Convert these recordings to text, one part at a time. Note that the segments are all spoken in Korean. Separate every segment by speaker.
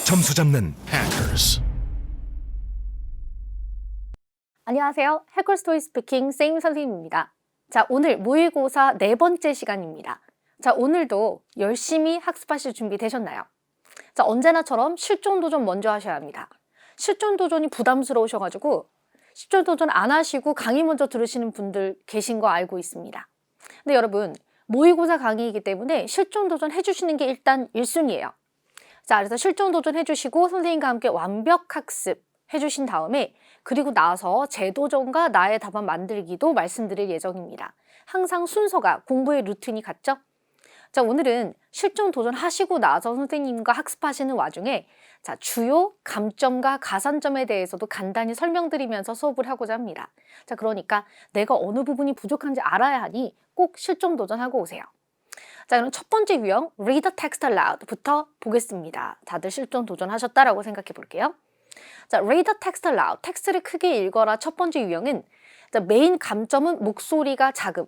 Speaker 1: 점수 잡는 Hackers.
Speaker 2: 안녕하세요. 해커스토리 스피킹 쌤 선생님입니다. 자, 오늘 모의고사 4번째 시간입니다. 자, 오늘도 열심히 학습하실 준비 되셨나요? 자, 언제나처럼 실전 도전 먼저 하셔야 합니다. 실전 도전이 부담스러우셔가지고 실전 도전 안 하시고 강의 먼저 들으시는 분들 계신 거 알고 있습니다. 근데 여러분, 모의고사 강의이기 때문에 실전 도전 해주시는 게 일단 1순위예요. 자, 그래서 실전 도전 해주시고 선생님과 함께 완벽 학습 해주신 다음에 그리고 나서 재도전과 나의 답안 만들기도 말씀드릴 예정입니다. 항상 순서가 공부의 루틴이 같죠? 자, 오늘은 실전 도전하시고 나서 선생님과 학습하시는 와중에 자, 주요 감점과 가산점에 대해서도 간단히 설명드리면서 수업을 하고자 합니다. 자, 그러니까 내가 어느 부분이 부족한지 알아야 하니 꼭 실전 도전하고 오세요. 자, 그럼 첫 번째 유형 Read the text aloud부터 보겠습니다. 다들 실전 도전하셨다라고 생각해 볼게요. 자, Read the text aloud, 텍스트를 크게 읽어라. 첫 번째 유형은 자, 메인 감점은 목소리가 작음,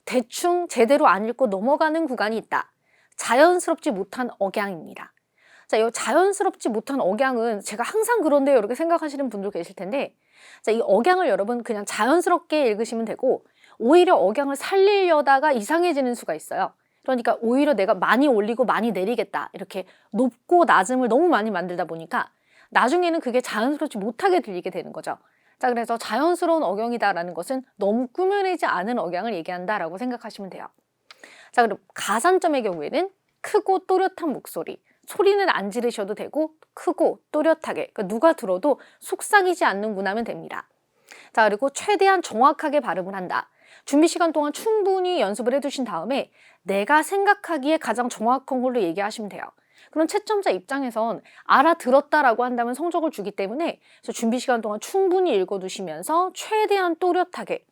Speaker 2: 대충 제대로 안 읽고 넘어가는 구간이 있다. 자연스럽지 못한 억양입니다. 자, 이 자연스럽지 못한 억양은 제가 항상 그런데요 이렇게 생각하시는 분들 계실 텐데 자, 이 억양을 여러분 그냥 자연스럽게 읽으시면 되고 오히려 억양을 살리려다가 이상해지는 수가 있어요. 그러니까 오히려 내가 많이 올리고 많이 내리겠다 이렇게 높고 낮음을 너무 많이 만들다 보니까 나중에는 그게 자연스럽지 못하게 들리게 되는 거죠. 자, 그래서 자연스러운 억양이다라는 것은 너무 꾸며내지 않은 억양을 얘기한다라고 생각하시면 돼요. 자, 그럼 가산점의 경우에는 크고 또렷한 목소리, 소리는 안 지르셔도 되고 크고 또렷하게 그러니까 누가 들어도 속상이지 않는 문화면 됩니다. 자, 그리고 최대한 정확하게 발음을 한다. 준비 시간 동안 충분히 연습을 해두신 다음에 내가 생각하기에 가장 정확한 걸로 얘기하시면 돼요. 그럼 채점자 입장에선 알아들었다라고 한다면 성적을 주기 때문에 그래서 준비 시간 동안 충분히 읽어두시면서 최대한 또렷하게.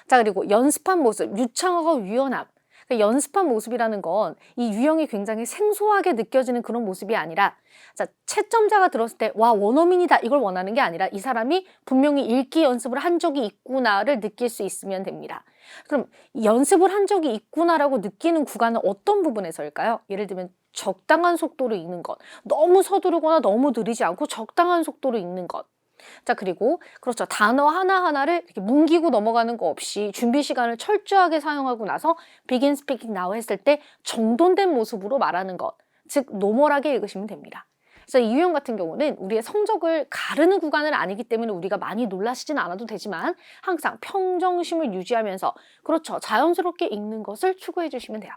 Speaker 2: 자, 그리고 연습한 모습, 유창하고 유연함. 그러니까 연습한 모습이라는 건 이 유형이 굉장히 생소하게 느껴지는 그런 모습이 아니라 자, 채점자가 들었을 때 와, 원어민이다 이걸 원하는 게 아니라 이 사람이 분명히 읽기 연습을 한 적이 있구나를 느낄 수 있으면 됩니다. 그럼 연습을 한 적이 있구나라고 느끼는 구간은 어떤 부분에서일까요? 예를 들면 적당한 속도로 읽는 것, 너무 서두르거나 너무 느리지 않고 적당한 속도로 읽는 것. 자, 그리고 그렇죠. 단어 하나하나를 이렇게 뭉기고 넘어가는 거 없이 준비 시간을 철저하게 사용하고 나서 begin speaking now 했을 때 정돈된 모습으로 말하는 것, 즉 노멀하게 읽으시면 됩니다. 그래서 이 유형 같은 경우는 우리의 성적을 가르는 구간은 아니기 때문에 우리가 많이 놀라시진 않아도 되지만 항상 평정심을 유지하면서 그렇죠. 자연스럽게 읽는 것을 추구해 주시면 돼요.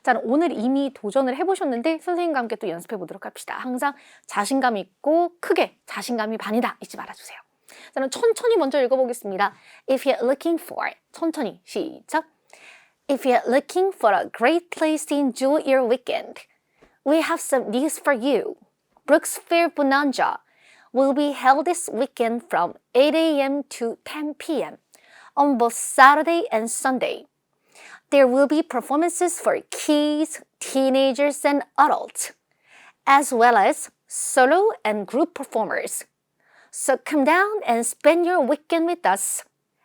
Speaker 2: 자, 오늘 이미 도전을 해보셨는데 선생님과 함께 또 연습해 보도록 합시다. 항상 자신감 있고 크게 자신감이 반이다 잊지 말아주세요. 저는 천천히 먼저 읽어보겠습니다. If you're looking for 천천히 시작. If you're looking for a great place to enjoy your weekend, we have some news for you. Brooks Fair Bonanza will be held this weekend from 8 a.m. to 10 p.m. on both Saturday and Sunday. There will be performances for kids, teenagers, and adults, as well as solo and group performers. So come down and spend your weekend with us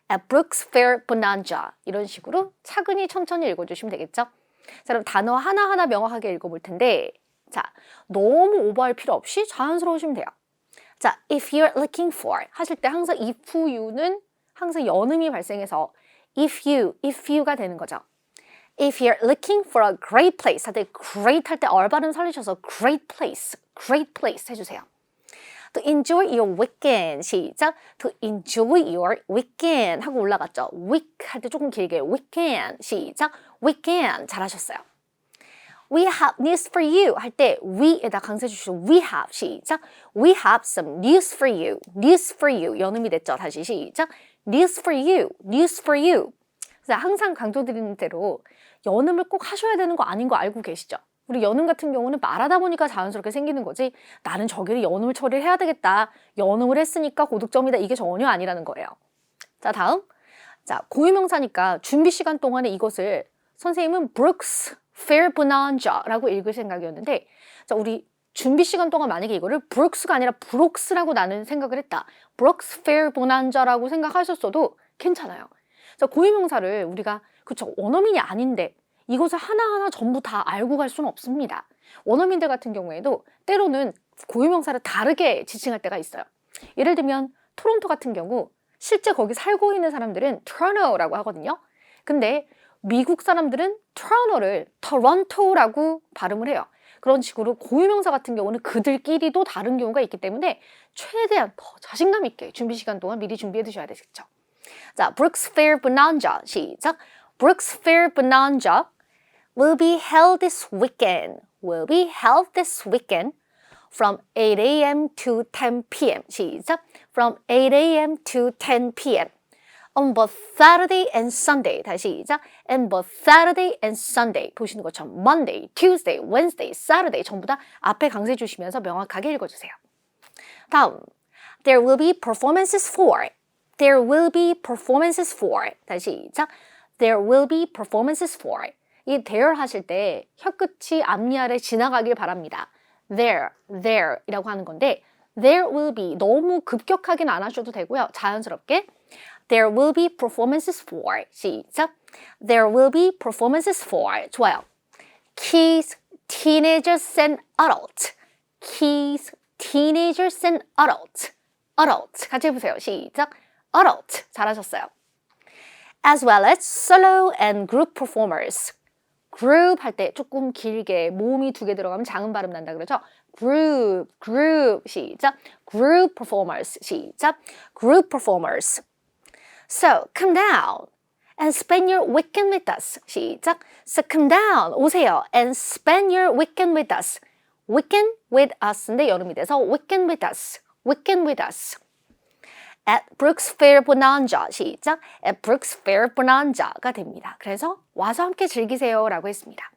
Speaker 2: at Brooks Fair Bonanza. 이런 식으로 차근히 천천히 읽어주시면 되겠죠? 자, 그럼 단어 하나하나 명확하게 읽어볼 텐데 자, 너무 오버할 필요 없이 자연스러우시면 돼요. 자, if you're looking for 하실 때 항상 if you는 항상 연음이 발생해서 if you가 되는 거죠. If you're looking for a great place 할 때 great 할 때 R 발음 살리셔서 great place 해주세요. To enjoy your weekend 시작. To enjoy your weekend 하고 올라갔죠. week 할 때 조금 길게 weekend 시작. weekend 잘하셨어요. We have news for you 할 때 we에다 강세 주시고 we have 시작. We have some news for you. news for you 연음이 됐죠. 다시 시작. news for you. news for you. 그래서 항상 강조드리는 대로 연음을 꼭 하셔야 되는 거 아닌 거 알고 계시죠? 우리 연음 같은 경우는 말하다 보니까 자연스럽게 생기는 거지 나는 저기를 연음을 처리를 해야 되겠다. 연음을 했으니까 고득점이다. 이게 전혀 아니라는 거예요. 자, 다음. 자, 고유명사니까 준비 시간 동안에 이것을 선생님은 Brooks Fair Bonanza라고 읽을 생각이었는데 자, 우리 준비 시간 동안 만약에 이거를 Brooks가 아니라 Brooks라고 나는 생각을 했다. Brooks Fair Bonanza라고 생각하셨어도 괜찮아요. 자, 고유명사를 우리가 그쵸 원어민이 아닌데 이것을 하나하나 전부 다 알고 갈 수는 없습니다. 원어민들 같은 경우에도 때로는 고유명사를 다르게 지칭할 때가 있어요. 예를 들면 토론토 같은 경우 실제 거기 살고 있는 사람들은 토론토라고 하거든요. 근데 미국 사람들은 토론토를 토론토라고 발음을 해요. 그런 식으로 고유명사 같은 경우는 그들끼리도 다른 경우가 있기 때문에 최대한 더 자신감 있게 준비 시간 동안 미리 준비해 두셔야 되겠죠. 자, Brooks Fair Bonanza 시작. Brooks Fair Bonanza will be held this weekend. Will be held this weekend from 8 a.m. to 10 p.m. 시작. From 8 a.m. to 10 p.m. on both Saturday and Sunday. 다시 시작. And both Saturday and Sunday. 보시는 것처럼 Monday, Tuesday, Wednesday, Saturday 전부 다 앞에 강조해 주시면서 명확하게 읽어주세요. 다음, there will be performances for. There will be performances for. 다시 시작. There will be performances for. 이 there 하실 때 혀끝이 앞니 아래 지나가길 바랍니다. there 이라고 하는 건데 there will be 너무 급격하긴 안 하셔도 되고요. 자연스럽게 there will be performances for. 시작. There will be performances for. 좋아요. Kids, teenagers and adults. Kids, teenagers and adults. adult 같이 해보세요. 시작. adult 잘하셨어요. As well as solo and group performers. group 할 때 조금 길게 모음이 2개 들어가면 장음 발음 난다 그러죠. group 시작. group performers 시작. group performers. So come down and spend your weekend with us. 시작. So come down 오세요 and spend your weekend with us. weekend with us인데 여름이 돼서 weekend with us. weekend with us. At Brooks Fair Bonanza 시작. At Brooks Fair Bonanza가 됩니다. 그래서 와서 함께 즐기세요 라고 했습니다.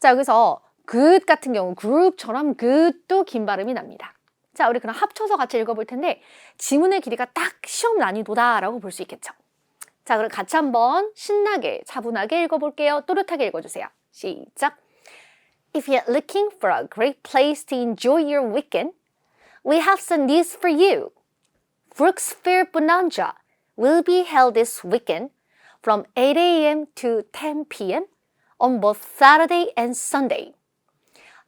Speaker 2: 자, 여기서 good 같은 경우 group처럼 good도 긴 발음이 납니다. 자, 우리 그럼 합쳐서 같이 읽어볼 텐데 지문의 길이가 딱 시험 난이도다 라고 볼 수 있겠죠. 자, 그럼 같이 한번 신나게 차분하게 읽어볼게요. 또렷하게 읽어주세요. 시작. If you're looking for a great place to enjoy your weekend, we have some news for you. Brooks Fair Bonanza will be held this weekend from 8 a.m. to 10 p.m. on both Saturday and Sunday.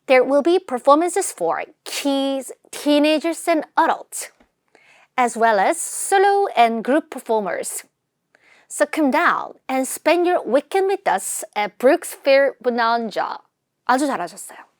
Speaker 2: There will be performances for kids, teenagers, and adults, as well as solo and group performers. So come down and spend your weekend with us at Brooks Fair Bonanza. 아주 잘하셨어요.